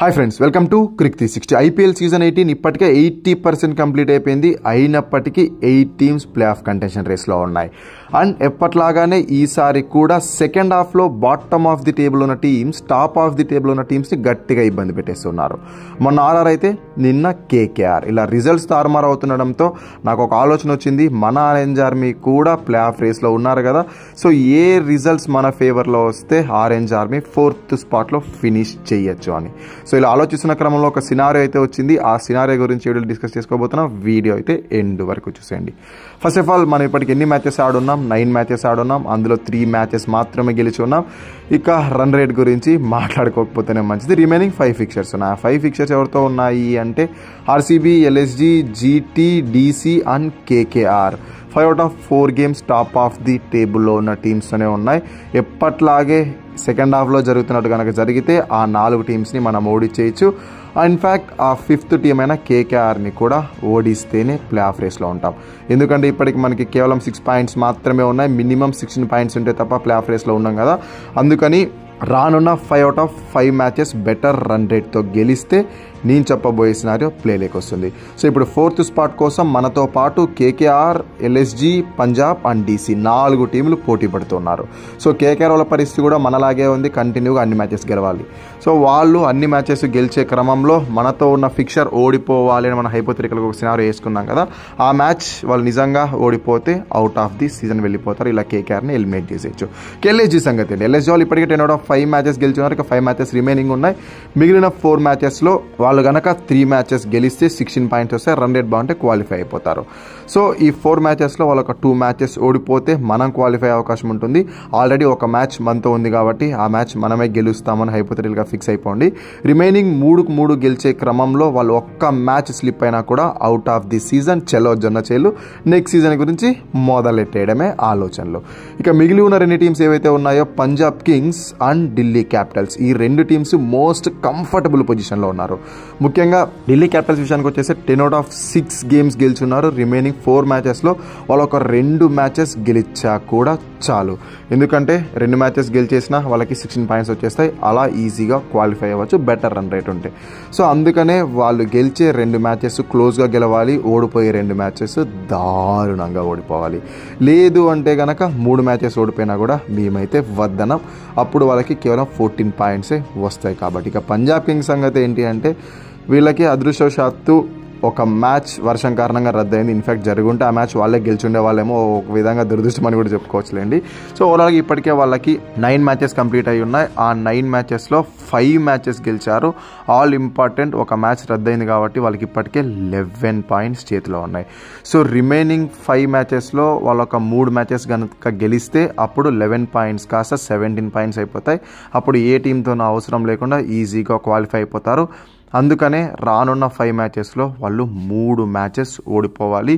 Hi friends, welcome to Crick 360. IPL season 18 ఇప్పటికే 80% complete అయిపోయింది. అయినప్పటికీ 8 టీమ్స్ ప్లే ఆఫ్ కంటెన్షన్ రేస్లో ఉన్నాయి. అండ్ ఎప్పట్లాగానే ఈసారి కూడా సెకండ్ హాఫ్లో బాటమ్ ఆఫ్ ది టేబుల్ ఉన్న teams top of the table ఉన్న టీమ్స్ని గట్టిగా ఇబ్బంది పెట్టేస్తున్నారు. మొన్న ఆర్ఆర్ అయితే, నిన్న కేకేఆర్. ఇలా రిజల్ట్స్ తారుమారు అవుతుండడంతో నాకు ఒక ఆలోచన వచ్చింది. మన ఆరెంజ్ ఆర్మీ కూడా ప్లే ఆఫ్ రేస్లో ఉన్నారు కదా, సో ఏ రిజల్ట్స్ మన ఫేవర్లో వస్తే ఆరెంజ్ ఆర్మీ 4th స్పాట్లో ఫినిష్ చేయొచ్చు అని. సో ఇలా ఆలోచిస్తున్న క్రమంలో ఒక సినారియో అయితే వచ్చింది. ఆ సినారియో గురించి వీడియోలో డిస్కస్ చేసుకోబోతున్నాం. వీడియో అయితే ఎండ్ వరకు చూసేయండి. ఫస్ట్ ఆఫ్ ఆల్, మనం ఇప్పటికి ఎన్ని మ్యాచెస్ ఆడున్నాం? 9 మ్యాచెస్ ఆడున్నాం. అందులో 3 మ్యాచెస్ మాత్రమే గెలిచి ఉన్నాం. ఇక రన్ రేట్ గురించి మాట్లాడుకోకపోతేనే మంచిది. రిమైనింగ్ 5 ఫిక్చర్స్ ఉన్నాయి. ఆ 5 ఫిక్చర్స్ ఎవరితో ఉన్నాయి అంటే RCB, LSG, GT, DC and KKR. 5 out of 4 games top of the టేబుల్లో ఉన్న టీమ్స్తోనే ఉన్నాయి. ఎప్పట్లాగే సెకండ్ హాఫ్లో జరుగుతున్నట్టు కనుక జరిగితే ఆ 4 టీమ్స్ని మనం ఓడిచేయచ్చు. ఇన్ఫ్యాక్ట్ ఆ 5th టీం అయిన కేకేఆర్ని కూడా ఓడిస్తేనే ప్లే ఆఫ్ రేస్లో ఉంటాం. ఎందుకంటే ఇప్పటికి మనకి కేవలం 6 పాయింట్స్ మాత్రమే ఉన్నాయి. మినిమం 16 పాయింట్స్ ఉంటే తప్ప ప్లే ఆఫ్ రేస్లో ఉన్నాం కదా. అందుకని రానున్న 5 out of 5 matches better run రేట్తో గెలిస్తే నేను చెప్పబోయే సినారియో ప్లేలోకి వస్తుంది. సో ఇప్పుడు 4th స్పాట్ కోసం మనతో పాటు KKR, LSG, Punjab and DC 4 టీంలు పోటీ పడుతున్నారు. సో కేకేఆర్ వాళ్ళ పరిస్థితి కూడా మనలాగే ఉంది. కంటిన్యూగా అన్ని మ్యాచెస్ గెలవాలి. సో వాళ్ళు అన్ని మ్యాచెస్ గెలిచే క్రమంలో మనతో ఉన్న ఫిక్చర్ ఓడిపోవాలి అని మన హైపోథెటికల్గా ఒక సినారియో వేసుకున్నాం కదా. ఆ మ్యాచ్ వాళ్ళు నిజంగా ఓడిపోతే అవుట్ ఆఫ్ ది సీజన్ వెళ్ళిపోతారు. ఇలా కేకేఆర్ని ఎలిమినేట్ చేసేయచ్చు. ఎల్ఎస్జీ సంగతి ఏంటి? ఎల్ఎస్జీ వాళ్ళు ఇప్పటికే 10 out of 5 మ్యాచెస్ గెలిచినారు. ఇక 5 మ్యాచెస్ రిమైనింగ్ ఉన్నాయి. మిగిలిన 4 మ్యాచెస్లో వాళ్ళు కనుక 3 మ్యాచెస్ గెలిస్తే 16 పాయింట్స్ వస్తాయి. రన్ రేట్ బాగుంటే క్వాలిఫై అయిపోతారు. సో ఈ 4 మ్యాచెస్లో వాళ్ళొక 2 మ్యాచెస్ ఓడిపోతే మనం క్వాలిఫై అయ్యే అవకాశం ఉంటుంది. ఆల్రెడీ ఒక మ్యాచ్ మనతో ఉంది కాబట్టి ఆ మ్యాచ్ మనమే గెలుస్తామని హైపోథెటికల్గా ఫిక్స్ అయిపోండి. రిమైనింగ్ 3 గెలిచే క్రమంలో వాళ్ళు ఒక్క మ్యాచ్ స్లిప్ అయినా కూడా అవుట్ ఆఫ్ ది సీజన్. చెలో జొన్న చేలు, నెక్స్ట్ సీజన్ గురించి మొదలెట్టేయడమే ఆలోచనలు. ఇక మిగిలి ఉన్న 2 టీమ్స్ ఏవైతే ఉన్నాయో, Punjab Kings and Delhi Capitals, ఈ 2 టీమ్స్ మోస్ట్ కంఫర్టబుల్ పొజిషన్లో ఉన్నారు. ముఖ్యంగా ఢిల్లీ క్యాపిటల్స్ విషయానికి వచ్చేసి 10 out of 6 గేమ్స్ గెలుచున్నారు. రిమైనింగ్ 4 మ్యాచెస్లో వాళ్ళు ఒక 2 మ్యాచెస్ గెలిచా కూడా చాలు. ఎందుకంటే 2 మ్యాచెస్ గెలిచేసినా వాళ్ళకి 16 పాయింట్స్ వచ్చేస్తాయి. అలా ఈజీగా క్వాలిఫై అవ్వచ్చు బెటర్ రన్ రేట్ ఉంటే. సో అందుకనే వాళ్ళు గెలిచే 2 మ్యాచెస్ క్లోజ్గా గెలవాలి. ఓడిపోయే 2 మ్యాచెస్ దారుణంగా ఓడిపోవాలి. లేదు అంటే కనుక 3 మ్యాచెస్ ఓడిపోయినా కూడా మేమైతే వద్దనం. అప్పుడు వాళ్ళకి కేవలం 14 పాయింట్సే వస్తాయి. కాబట్టి ఇక పంజాబ్ కింగ్స్ సంగతి ఏంటి అంటే, వీళ్ళకి అదృష్టవశాత్తు ఒక మ్యాచ్ వర్షం కారణంగా రద్దయింది. ఇన్ఫ్యాక్ట్ జరుగుంటే ఆ మ్యాచ్ వాళ్ళే గెలిచుండే వాళ్ళేమో. ఒక విధంగా దురదృష్టం అని కూడా చెప్పుకోవచ్చులేండి. సో ఓవరాల్గా ఇప్పటికే వాళ్ళకి 9 మ్యాచెస్ కంప్లీట్ అయి ఉన్నాయి. ఆ 9 మ్యాచెస్లో 5 మ్యాచెస్ గెలిచారు. ఆల్ ఇంపార్టెంట్ ఒక మ్యాచ్ రద్దయింది కాబట్టి వాళ్ళకి ఇప్పటికే 11 పాయింట్స్ చేతిలో ఉన్నాయి. సో రిమైనింగ్ 5 మ్యాచెస్లో వాళ్ళొక 3 మ్యాచెస్ కనుక గెలిస్తే అప్పుడు 11 పాయింట్స్ కాస్త 17 పాయింట్స్ అయిపోతాయి. అప్పుడు ఏ టీంతోనూ అవసరం లేకుండా ఈజీగా క్వాలిఫై అయిపోతారు. అందుకనే రానున్న 5 మ్యాచెస్లో వాళ్ళు 3 మ్యాచెస్ ఓడిపోవాలి.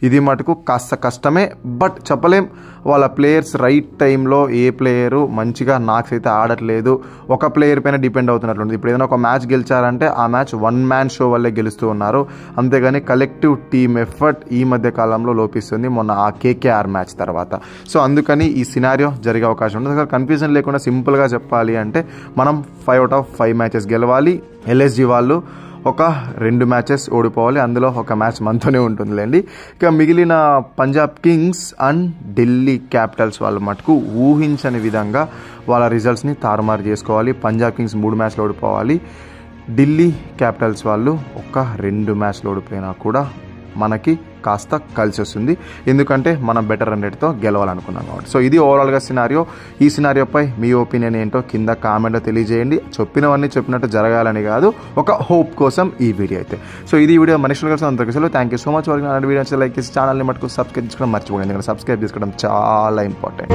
ఇది మటుకు కాస్త కష్టమే, బట్ చెప్పలేం. వాళ్ళ ప్లేయర్స్ రైట్ టైంలో ఏ ప్లేయరు మంచిగా నాక్స్ అయితే ఆడట్లేదు. ఒక ప్లేయర్ పైన డిపెండ్ అవుతున్నట్లుంది. ఇప్పుడు ఏదైనా ఒక మ్యాచ్ గెలిచారంటే ఆ మ్యాచ్ 1 మ్యాన్ షో వల్లే గెలుస్తూ ఉన్నారు. అంతేగాని కలెక్టివ్ టీమ్ ఎఫర్ట్ ఈ మధ్య కాలంలో లోపిస్తుంది, మొన్న ఆ కేకేఆర్ మ్యాచ్ తర్వాత. సో అందుకని ఈ సినారియో జరిగే అవకాశం ఉంది. కన్ఫ్యూజన్ లేకుండా సింపుల్గా చెప్పాలి అంటే మనం 5 out of 5 మ్యాచెస్ గెలవాలి. ఎల్ఎస్జీ వాళ్ళు ఒక 2 మ్యాచెస్ ఓడిపోవాలి. అందులో ఒక మ్యాచ్ మనతోనే ఉంటుందిలేండి. ఇక మిగిలిన Punjab Kings and Delhi Capitals వాళ్ళు మటుకు ఊహించని విధంగా వాళ్ళ రిజల్ట్స్ని తారుమారు చేసుకోవాలి. పంజాబ్ కింగ్స్ 3 మ్యాచ్లు ఓడిపోవాలి. ఢిల్లీ క్యాపిటల్స్ వాళ్ళు ఒక 2 మ్యాచ్లు ఓడిపోయినా కూడా మనకి కాస్త కలిసి వస్తుంది. ఎందుకంటే మనం బెటర్ రన్ రేట్తో గెలవాలనుకున్నాం కాబట్టి. సో ఇది ఓవరాల్గా సినారియో. ఈ సినారియోపై మీ ఒపీనియన్ ఏంటో కింద కామెంట్లో తెలియజేయండి. చెప్పినవన్నీ చెప్పినట్టు జరగాలని కాదు, ఒక హోప్ కోసం ఈ వీడియో అయితే. సో ఇది వీడియో మనుషులు కలిసి అందరికీ థ్యాంక్ యూ సో మచ్. వరకు వీడియో లైక్ చేసి ఛానల్ని మటుకు సబ్స్క్రైబ్ చేసుకోవడం మర్చిపోయింది. ఎందుకంటే సబ్స్క్రైబ్ చేసుకోవడం చాలా ఇంపార్టెంట్.